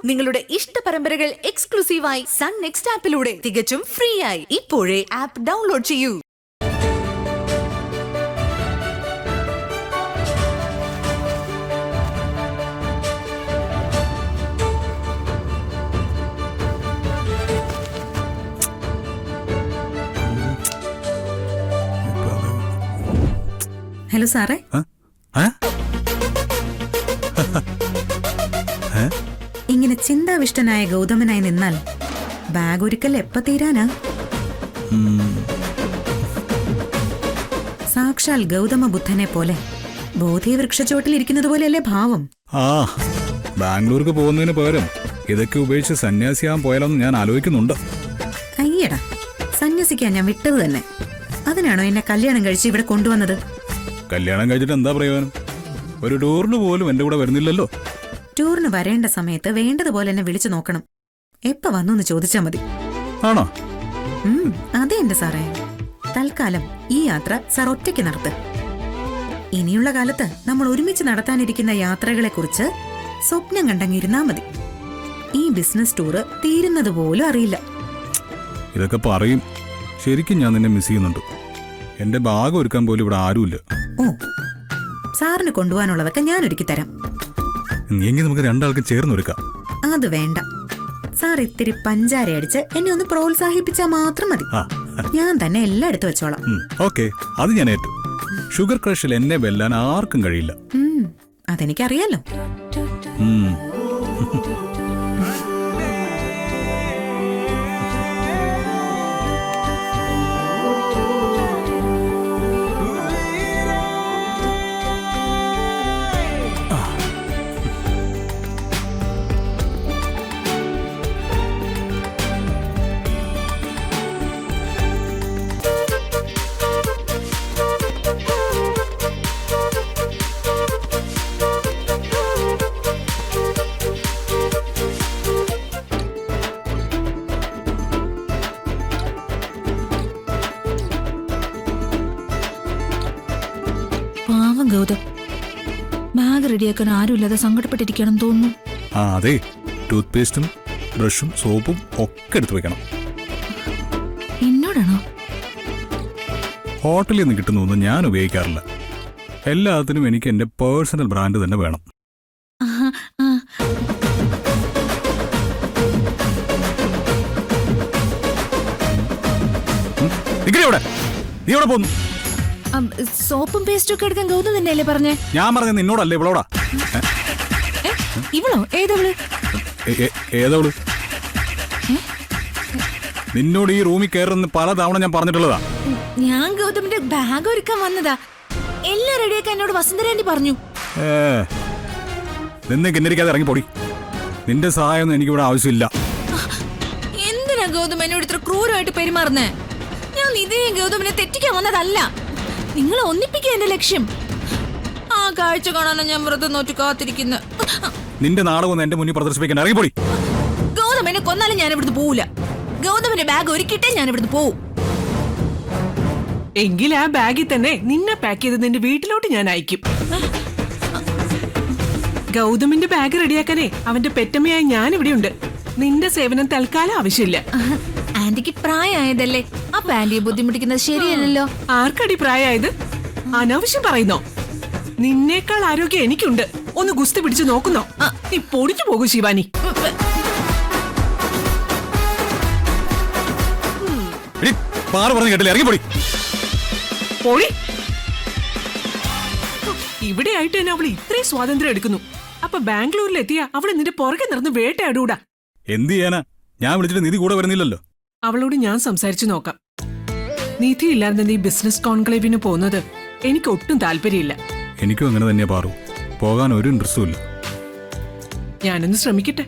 നിങ്ങളുടെ ഇഷ്ട പരമ്പരകൾ എക്സ്ക്ലൂസീവായി സൺ നെക്സ്റ്റ് ആപ്പിലൂടെ തികച്ചും ഫ്രീ ആയി. ഇപ്പോഴേ ആപ്പ് ഡൗൺലോഡ് ചെയ്യൂ. ഹലോ സാറേ. ഇങ്ങനെ ചിന്താവിഷ്ടനായ ഗൗതമനായി നിന്നാൽ ബാഗ് ഒരിക്കൽ എപ്പ തീരാനാ? സാക്ഷാൽ ഗൗതമ ബുദ്ധനെ പോലെ ബോധിവൃക്ഷച്ചോട്ടിലിരിക്കുന്നത് പോലെയല്ലേ ഭാവം? ബാംഗ്ലൂർക്ക് പോകുന്നതിന് പകരം ഇതൊക്കെ ഉപേക്ഷിച്ച് സന്യാസിയാൻ പോയാലോന്ന് ഞാൻ ആലോചിക്കുന്നുണ്ട്. അയ്യടാ, സന്യസിക്കാൻ ഞാൻ വിട്ടത് തന്നെ. അതിനാണോ എന്നെ കല്യാണം കഴിച്ച് ഇവിടെ കൊണ്ടുവന്നത്? കല്യാണം കഴിച്ചിട്ട് എന്താ പ്രയോജനം? ഒരു ടൂറിന് പോലും എന്റെ കൂടെ വരുന്നില്ലല്ലോ. ടൂറിന് വരേണ്ട സമയത്ത് വേണ്ടതുപോലെ എന്നെ വിളിച്ചു നോക്കണം. എപ്പ വന്നു എന്ന് ചോദിച്ചാ മതി. ആണോ? അതെ എന്റെ സാറേ. തൽക്കാലം ഈ യാത്ര സാർ ഒറ്റയ്ക്ക് നടത്ത്. ഇനിയുള്ള കാലത്ത് നമ്മൾ ഒരുമിച്ച് നടത്താനിരിക്കുന്ന യാത്രകളെ കുറിച്ച് സ്വപ്നം കണ്ടങ്ങിരുന്നാ മതി. ഈ ബിസിനസ് ടൂറ് തീരുന്നത് പോലും അറിയില്ല. ഇതൊക്കെ പറയും. ശരിക്കും ഞാൻ നിന്നെ മിസ് ചെയ്യുന്നുണ്ട്. എന്റെ ബാഗ് ഒരുക്കാൻ പോലും ഇവിടെ ആരുമില്ല. ഓ, സാറിന് കൊണ്ടുപോകാനുള്ളതൊക്കെ ഞാൻ ഒരുക്കി തരാം. എങ്കിൽ നമുക്ക് രണ്ടാൾക്കും ചേർന്ന് ഒരുക്കാം. അത് വേണ്ട. സാർ ഇത്തിരി പഞ്ചാര അടിച്ച് എന്നെ ഒന്ന് പ്രോത്സാഹിപ്പിച്ചാൽ മാത്രം മതി. ഞാൻ തന്നെ എല്ലാം എടുത്തു വെച്ചോളാം. ഓക്കെ, അത് ഞാൻ ഏറ്റു. ഷുഗർ ക്രഷിൽ എന്നെ വെല്ലാൻ ആർക്കും കഴിയില്ല. അതെനിക്കറിയാലോ. പാവം ഗൗതം, ബാഗ് റെഡിയാക്കാൻ ആരുമില്ലാതെ സങ്കടപ്പെട്ടിരിക്കണം തോന്നുന്നു. അതെ, ടൂത്ത് പേസ്റ്റും ബ്രഷും സോപ്പും ഒക്കെ എടുത്തു വെക്കണം. എന്നോടാണോ? ഹോട്ടലിൽ നിന്ന് കിട്ടുന്നൊന്നും ഞാൻ ഉപയോഗിക്കാറില്ല. എല്ലാത്തിനും എനിക്ക് എന്റെ പേഴ്സണൽ ബ്രാൻഡ് തന്നെ വേണം. നീ എവിടെ പോന്നു? സോപ്പും പേസ്റ്റും ഒക്കെ എടുക്കാൻ ഗൗതം തന്നെയല്ലേ പറഞ്ഞേ? ഞാൻ പറഞ്ഞ നിന്നോടല്ലേ ഇവളോടാ? ഇവളോ? ഏതവള്? ഏതവള്? നിന്നോട് ഈ റൂമിൽ കയറുന്ന പല തവണ ഞാൻ പറഞ്ഞിട്ടുള്ളതാ. ഞാൻ ഗൗതമിന്റെ ബാഗ് ഒരുക്കാൻ വന്നതാ. എല്ലാം റെഡിയാക്കാൻ എന്നോട് വസുന്ധരാന്റി പറഞ്ഞു. നിന്ന് കിന്നരിക്കാതെ ഇറങ്ങിപ്പോടി. നിന്റെ സഹായമൊന്നും എനിക്കിവിടെ ആവശ്യമില്ല. എന്തിനാ ഗൗതം എന്നോട് ഇത്ര ക്രൂരമായിട്ട് പെരുമാറുന്നേ? ഞാൻ ഇതേ ഗൗതമിനെ തെറ്റിക്കാൻ വന്നതല്ല. നിങ്ങളെ ഒന്നിപ്പിക്കുക എന്റെ ലക്ഷ്യം. ആ കാഴ്ച കാണാനോ ഞാൻ വ്രതം നോറ്റ് കാത്തിരിക്കുന്ന. നിന്റെ നാടകം എന്റെ മുന്നിൽ പ്രദർശിപ്പിക്കാൻ ഇറങ്ങിപ്പോടി. ഗൗതം എന്നെ കൊന്നാലും ഞാൻ ഇവിടുന്ന് പോവില്ല. ഗൗതമിന്റെ ബാഗ് ഒരുക്കിട്ടേ ഞാൻ ഇവിടുന്ന് പോവും. എങ്കിൽ ആ ബാഗിൽ തന്നെ നിന്നെ പാക്ക് ചെയ്ത് നിന്റെ വീട്ടിലോട്ട് ഞാൻ അയക്കും. ഗൗതമിന്റെ ബാഗ് റെഡിയാക്കാനേ അവന്റെ പെറ്റമ്മയായി ഞാൻ ഇവിടെയുണ്ട്. നിന്റെ സേവനം തൽക്കാലം ആവശ്യമില്ല. ആന്റിക്ക് പ്രായമായതല്ലേ, ആ ആന്റിയെ ബുദ്ധിമുട്ടിക്കുന്നത് ശരിയല്ലല്ലോ. ആർക്കടി പ്രായമായത്? അനാവശ്യം പറയുന്നോ? നിന്നേക്കാൾ ആരോഗ്യം എനിക്കുണ്ട്. ഒന്ന് ഗുസ്തി പിടിച്ചു നോക്കുന്നോ? നീ പൊടിച്ചു പോകും ശിവാനി. ഇവിടെ ആയിട്ട് തന്നെ അവൾ ഇത്രയും സ്വാതന്ത്ര്യം എടുക്കുന്നു. അപ്പൊ ബാംഗ്ലൂരിലെത്തിയ അവള് നിന്റെ പുറകെ നടന്ന് വേട്ടയാടൂടാ. എന്ത് ചെയ്യാനാ? ഞാൻ വിളിച്ചിട്ട് നിധി കൂടെ വരുന്നില്ലല്ലോ. അവളോട് ഞാൻ സംസാരിച്ചു നോക്കാം. നിധി ഇല്ലാതെ നീ ബിസിനസ് കോൺക്ലേവിന് പോകുന്നത് എനിക്ക് ഒട്ടും താല്പര്യമില്ല. എനിക്കും അങ്ങനെ തന്നെയാ പാറു. പോകാൻ ഒരു ഇൻട്രസ്റ്റും ഇല്ല. ഞാനൊന്ന് ശ്രമിക്കട്ടെ.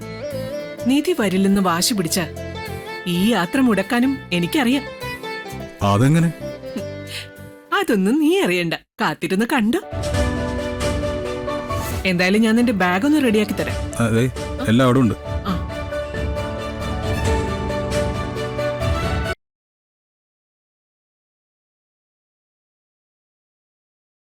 നിധി വരില്ലെന്ന് വാശി പിടിച്ച ഈ യാത്ര മുടക്കാനും എനിക്കറിയാം. അതെങ്ങനെ? അതൊന്നും നീ അറിയണ്ട, കാത്തിരുന്ന് കണ്ടു. എന്തായാലും ഞാൻ നിന്റെ ബാഗ് ഒന്ന് റെഡിയാക്കി തരാം. അതെ, എല്ലാം അവിടെ ഉണ്ട്.